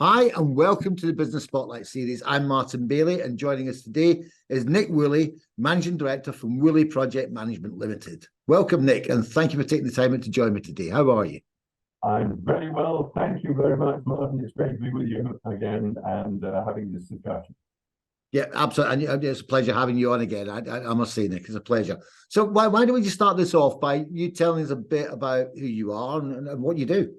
Hi, and welcome to the Business Spotlight series. I'm Martin Bailey, and joining us today is Nick Wooley, Managing Director from Woolley Project Management Limited. Welcome, Nick, and thank you for taking the time out to join me today. How are you? I'm very well. Thank you very much, Martin. It's great to be with you again and having this discussion. Yeah, absolutely. And it's a pleasure having you on again. I must say, Nick, it's a pleasure. So why don't we just start this off by you telling us a bit about who you are and what you do?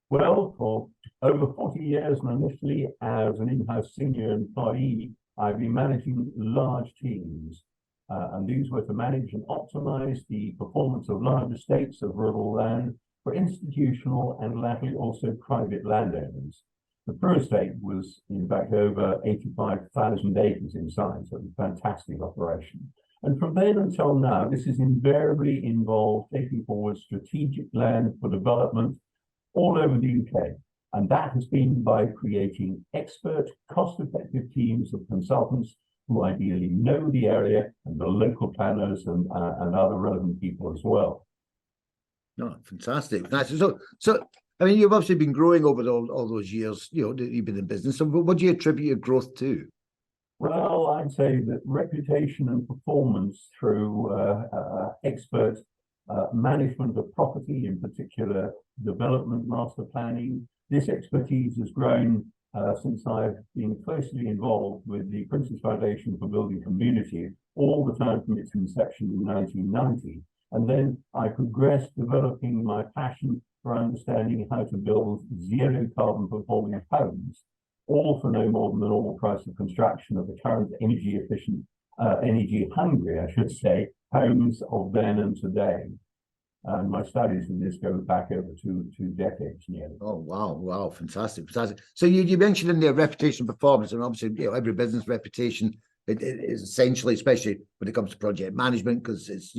Well, for over 40 years, and initially as an in-house senior employee, I've been managing large teams. And these were to manage and optimize the performance of large estates of rural land for institutional and latterly also private landowners. The Peru estate was, in fact, over 85,000 acres in size. So it was a fantastic operation. And from then until now, this has invariably involved taking forward strategic land for development all over the UK. And that has been by creating expert, cost-effective teams of consultants who ideally know the area and the local planners and other relevant people as well. No, fantastic. Nice. So, I mean, you've obviously been growing over all those years, that you've been in business. So what do you attribute your growth to? Well, I'd say that reputation and performance through expert management of property, in particular development master planning. This expertise has grown since I've been closely involved with the Princess Foundation for Building Community all the time from its inception in 1990. And then I progressed developing my passion for understanding how to build zero carbon performing homes, all for no more than the normal price of construction of the current energy efficient, energy hungry, I should say, homes of then and today. And my studies in this go back over two decades nearly. Oh, wow, fantastic. So you mentioned in there reputation performance, and obviously, every business reputation it is essentially, especially when it comes to project management, because it's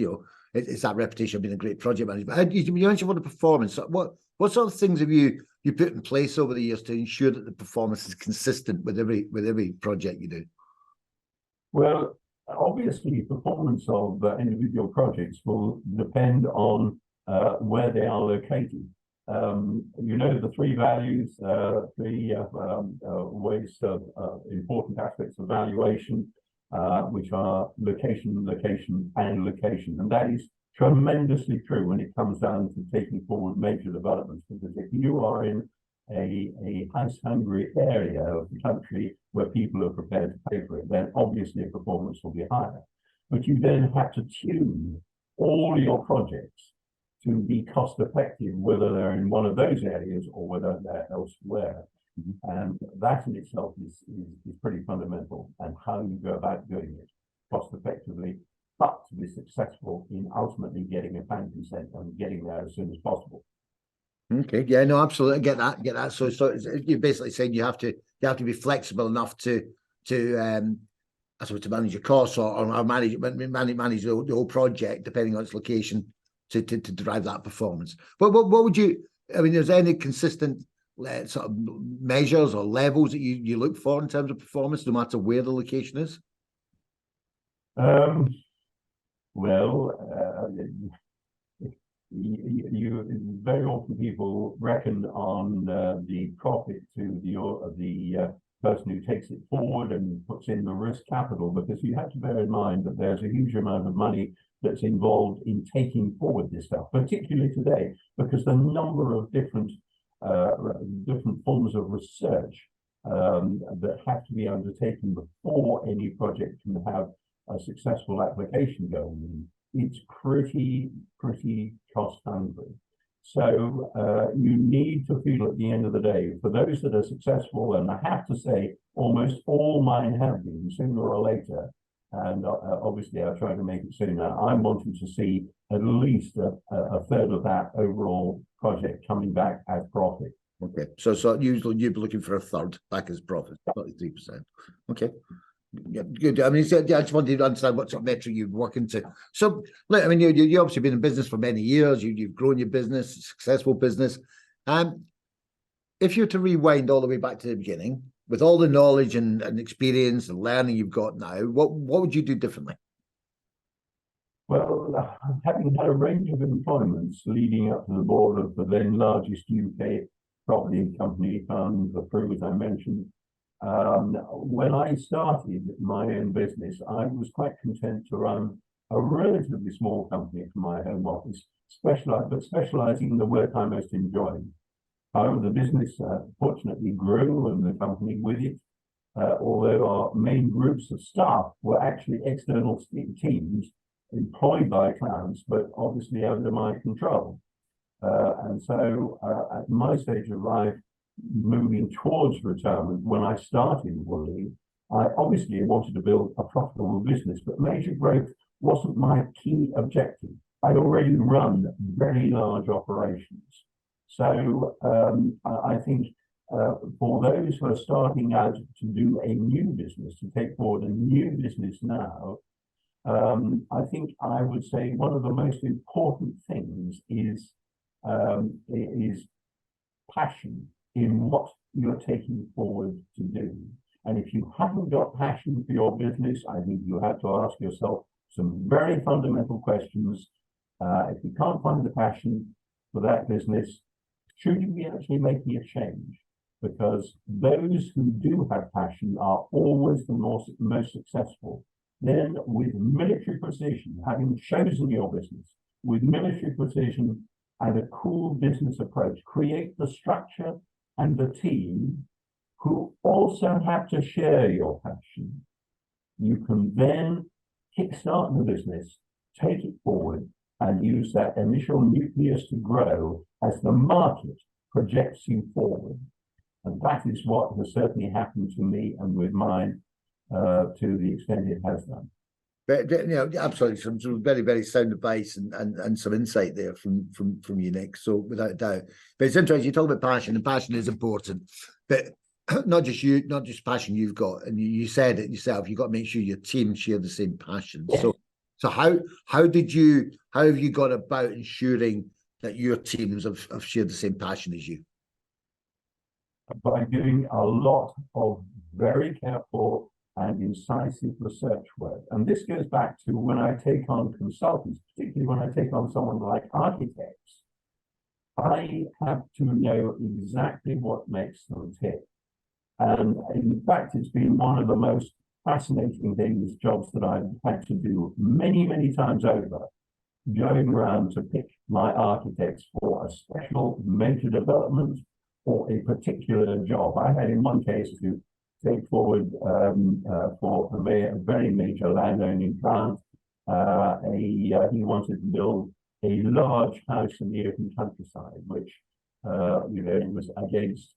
that reputation of being a great project manager. But you mentioned what the performance. What sort of things have you put in place over the years to ensure that the performance is consistent with every project you do? Well, obviously, performance of individual projects will depend on where they are located. The three values, three ways of important aspects of valuation, which are location, location, and location. And that is tremendously true when it comes down to taking forward major developments. Because if you are in a house-hungry area of the country where people are prepared to pay for it, then obviously performance will be higher. But you then have to tune all your projects to be cost effective, whether they're in one of those areas or whether they're elsewhere. And that in itself is pretty fundamental, and how you go about doing it cost effectively, but to be successful in ultimately getting a planning consent and getting there as soon as possible. Okay, yeah, no, absolutely, get that. So you're basically saying you have to be flexible enough to I suppose to manage your costs or manage the whole project depending on its location to drive that performance. But what would you? I mean, is there any consistent sort of measures or levels that you look for in terms of performance, no matter where the location is? Well, you very often people reckon on the profit to the person who takes it forward and puts in the risk capital, because you have to bear in mind that there's a huge amount of money that's involved in taking forward this stuff, particularly today, because the number of different forms of research that have to be undertaken before any project can have a successful application going in. It's pretty cost hungry. So you need to feel at the end of the day, for those that are successful, and I have to say almost all mine have been sooner or later, and obviously I try to make it sooner. I'm wanting to see at least a third of that overall project coming back as profit. Okay, so usually you'd be looking for a third back as profit, 33%. Okay. Yeah, good. I mean, I just wanted to understand what sort of metric you're working to. So, look, I mean, you obviously been in business for many years. You've grown your business, successful business. If you were to rewind all the way back to the beginning, with all the knowledge and experience and learning you've got now, what would you do differently? Well, having had a range of employments leading up to the board of the then largest UK property company fund, the crew, as I mentioned. When I started my own business, I was quite content to run a relatively small company from my home office, specializing in the work I most enjoyed. However, the business fortunately grew and the company with it, although our main groups of staff were actually external teams employed by clients, but obviously under my control. And so at my stage of life, moving towards retirement, when I started Woolley, I obviously wanted to build a profitable business, but major growth wasn't my key objective. I'd already run very large operations. So I think for those who are starting out to do a new business, to take forward a new business now, I think I would say one of the most important things is passion in what you're taking forward to do. And if you haven't got passion for your business, I think you have to ask yourself some very fundamental questions. If you can't find the passion for that business, should you be actually making a change? Because those who do have passion are always the most successful. Then with military precision, having chosen your business, with military precision and a cool business approach, create the structure and the team who also have to share your passion. You can then kickstart the business, take it forward, and use that initial nucleus to grow as the market projects you forward. And that is what has certainly happened to me and with mine to the extent it has done. But, you know, absolutely some very, very sound advice and some insight there from you, Nick. So without a doubt. But it's interesting, you talk about passion, and passion is important. But not just passion you've got, and you said it yourself, you've got to make sure your team share the same passion. Yeah. So how have you gone about ensuring that your teams have shared the same passion as you? By doing a lot of very careful and incisive research work. And this goes back to when I take on consultants, particularly when I take on someone like architects, I have to know exactly what makes them tick. And in fact, it's been one of the most fascinating things, jobs that I've had to do many, many times over, going around to pick my architects for a special major development or a particular job. I had in one case to take forward for a very major landowning client. He wanted to build a large house in the open countryside, which it was against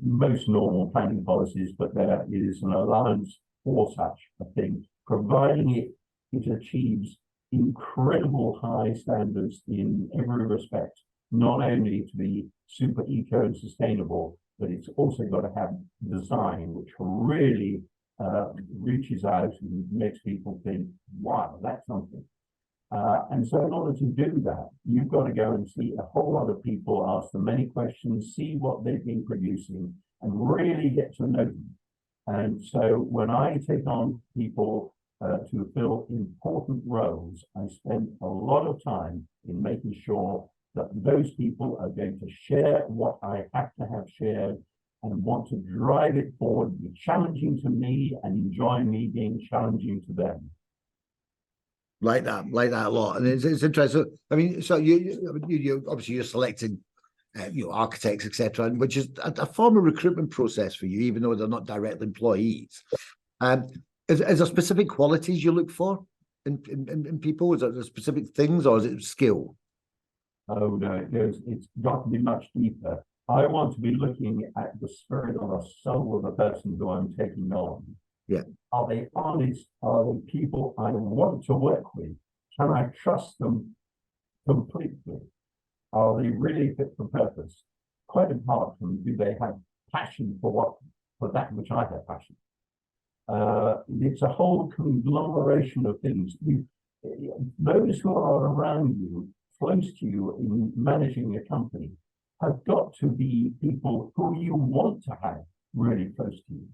most normal planning policies, but there is an allowance for such a thing, providing it achieves incredible high standards in every respect, not only to be super eco and sustainable, but it's also got to have design which really reaches out and makes people think, wow, that's something. And so in order to do that, you've got to go and see a whole lot of people, ask them many questions, see what they've been producing, and really get to know them. And so when I take on people to fill important roles, I spend a lot of time in making sure that those people are going to share what I have to have shared and want to drive it forward, be challenging to me and enjoy me being challenging to them. Like that a lot. And it's interesting. I mean, so you obviously you're selecting architects, etc., which is a form of recruitment process for you, even though they're not direct employees. Is there specific qualities you look for in people? Is there specific things, or is it skill? Oh no, it's got to be much deeper. I want to be looking at the spirit or the soul of the person who I'm taking on. Yeah. Are they honest? Are they people I want to work with? Can I trust them completely? Are they really fit for purpose? Quite apart from, do they have passion for that which I have passion? It's a whole conglomeration of things. Those who are around you, close to you in managing a company, have got to be people who you want to have really close to you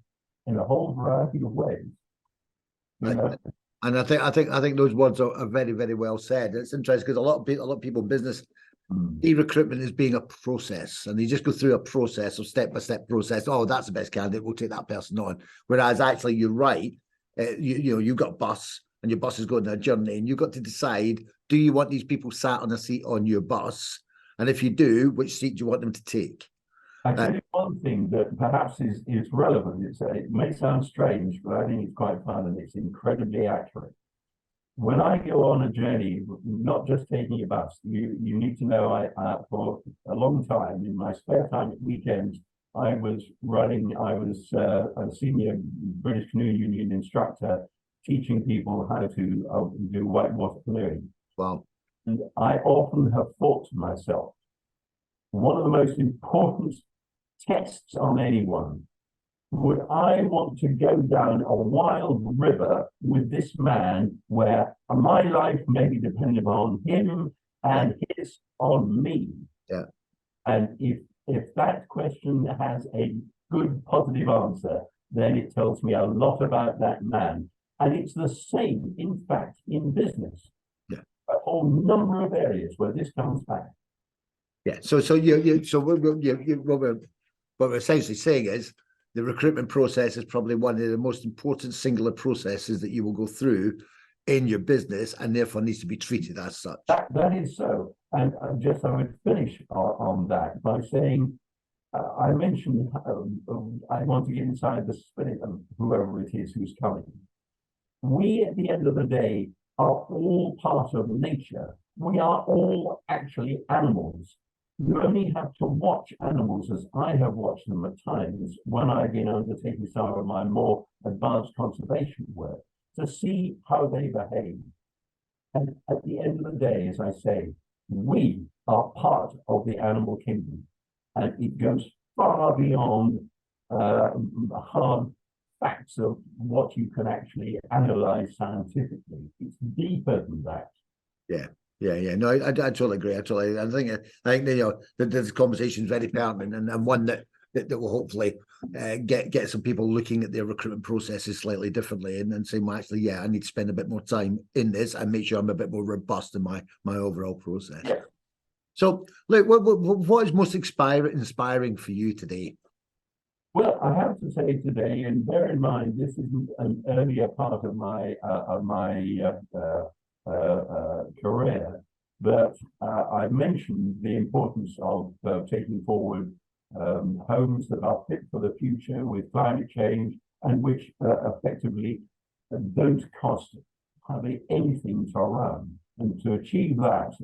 in a whole variety of ways. And I think those words are very, very well said. It's interesting because a lot of people in business see recruitment as being a process, and you just go through a process of step-by-step process. Oh, that's the best candidate, we'll take that person on. Whereas actually, you're right. You've got a bus, and your bus is going on a journey, and you've got to decide: do you want these people sat on a seat on your bus? And if you do, which seat do you want them to take? I tell you one thing that perhaps is relevant. It may sound strange, but I think it's quite fun and it's incredibly accurate. When I go on a journey, not just taking a bus, you need to know I for a long time, in my spare time at weekends, I was a senior British Canoe Union instructor, teaching people how to do whitewater canoeing. Wow. And I often have thought to myself, one of the most important tests on anyone: would I want to go down a wild river with this man where my life may be dependent on him and his on me? Yeah. And if that question has a good positive answer, then it tells me a lot about that man. And it's the same, in fact, in business. Yeah. A whole number of areas where this comes back. Yeah. So what we're essentially saying is, the recruitment process is probably one of the most important singular processes that you will go through in your business, and therefore needs to be treated as such. That is so. And I would finish on that by saying, I mentioned I want to get inside the spirit of whoever it is who's coming. We, at the end of the day, are all part of nature. We are all actually animals. You only have to watch animals, as I have watched them at times when I've been undertaking some of my more advanced conservation work, to see how they behave. And at the end of the day, as I say, we are part of the animal kingdom, and it goes far beyond hard facts of what you can actually analyze scientifically. It's deeper than that. Yeah. No, I totally agree. I think that this conversation is very pertinent, and one that will hopefully get some people looking at their recruitment processes slightly differently, and saying, well, actually, yeah, I need to spend a bit more time in this and make sure I'm a bit more robust in my overall process. Yeah. So, look, what is most inspiring for you today? Well, I have to say today, and bear in mind, this isn't an earlier part of my career, but I mentioned the importance of taking forward homes that are fit for the future with climate change, and which effectively don't cost hardly anything to run. And to achieve that,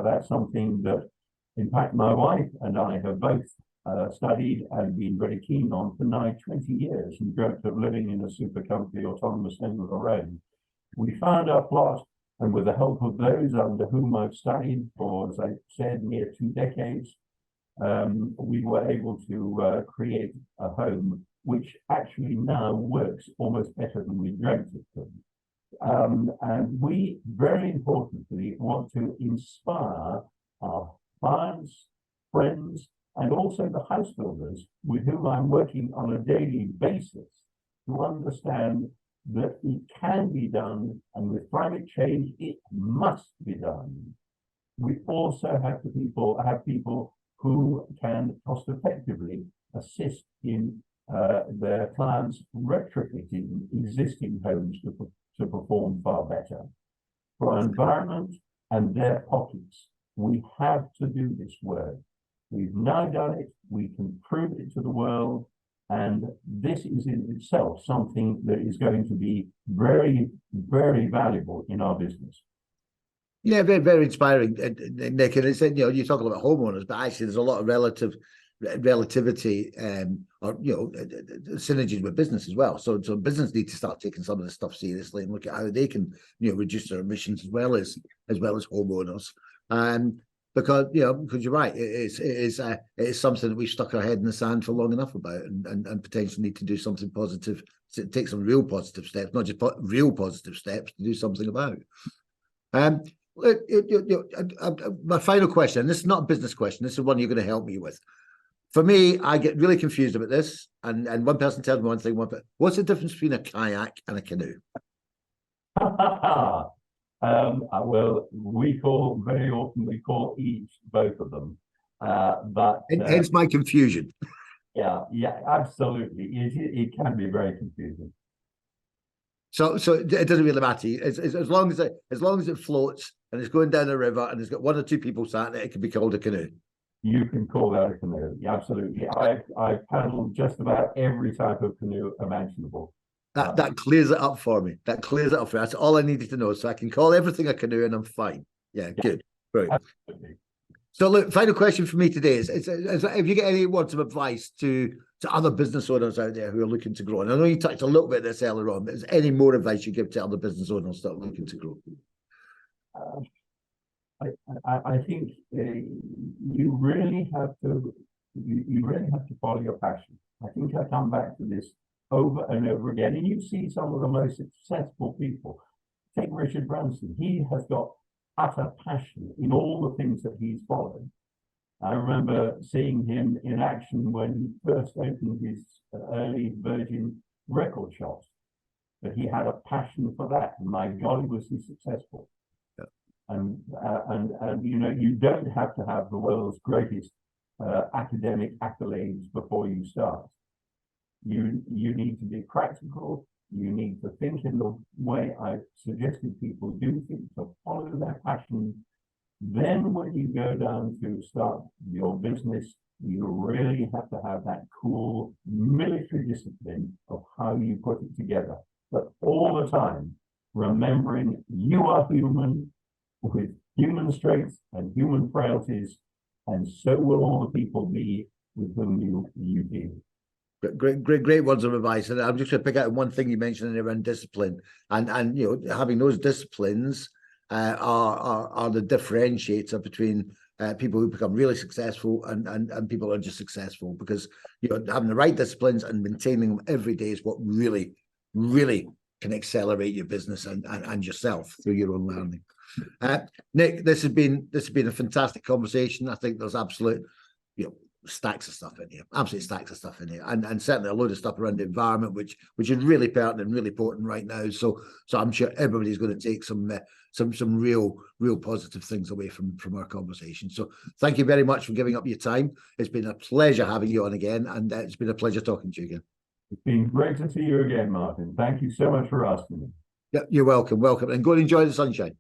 that's something that, in fact, my wife and I have both studied and been very keen on for nigh 20 years, and dreamt of living in a super comfy autonomous home of our own. We found our plot, and with the help of those under whom I've studied for, as I said, near 2 decades, we were able to create a home which actually now works almost better than we dreamt it could. And we, very importantly, want to inspire our clients, friends, and also the house builders with whom I'm working on a daily basis, to understand that it can be done, and with climate change, it must be done. We also have people who can cost effectively assist in their clients retrofitting existing homes to perform far better. For our environment and their pockets, we have to do this work. We've now done it, we can prove it to the world, and this is in itself something that is going to be very, very valuable in our business. Yeah, very, very inspiring, Nick. And it's, you talk about homeowners, but actually there's a lot of relativity or synergies with business as well. So business need to start taking some of this stuff seriously and look at how they can reduce their emissions as well as homeowners. Because you're right, it is something that we've stuck our head in the sand for long enough about, and potentially need to do something positive, to take some real positive steps, not just real positive steps, to do something about. My final question, this is not a business question, this is one you're going to help me with. For me, I get really confused about this, and one person tells me one thing, what's the difference between a kayak and a canoe? Well, very often we call both of them. But Hence my confusion. yeah, absolutely. It can be very confusing. So it doesn't really matter. As long as it floats and it's going down a river and it's got one or two people sat in it, it can be called a canoe. You can call that a canoe. Yeah, absolutely. I've paddled just about every type of canoe imaginable. That clears it up for me. That clears it up for me. That's all I needed to know. So I can call everything a canoe and I'm fine. Yeah, good. Right. Absolutely. So look, final question for me today is if you get any words of advice to other business owners out there who are looking to grow, and I know you touched a little bit of this earlier on, but is there any more advice you give to other business owners that are looking to grow? I think you really have to follow your passion. I think I come back to this over and over again, and you see some of the most successful people. Take Richard Branson. He has got utter passion in all the things that he's followed. I remember seeing him in action when he first opened his early Virgin record shops. But he had a passion for that, and my God, was he successful. And you know, you don't have to have the world's greatest academic accolades before you start. You need to be practical. You need to think in the way I've suggested people do things, to follow their passion. Then when you go down to start your business, you really have to have that cool military discipline of how you put it together. But all the time, remembering you are human, with human strengths and human frailties, and so will all the people be with whom you deal. Great words of advice. And I'm just going to pick out one thing you mentioned around discipline, and you know, having those disciplines are the differentiator between people who become really successful and people who are just successful, because you know, having the right disciplines and maintaining them every day is what really can accelerate your business and yourself through your own learning. Nick, this has been a fantastic conversation. I think there's absolute, you know, stacks of stuff in here, absolute stacks of stuff in here, and certainly a load of stuff around the environment, which is really pertinent and really important right now. So I'm sure everybody's going to take some real positive things away from our conversation. So thank you very much for giving up your time. It's been a pleasure having you on again, and it's been a pleasure talking to you again. It's been great to see you again, Martin. Thank you so much for asking me. Yeah, you're welcome, and go and enjoy the sunshine.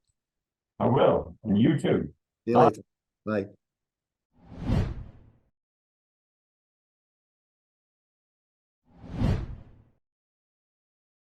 I will, and you too. See you later. Bye.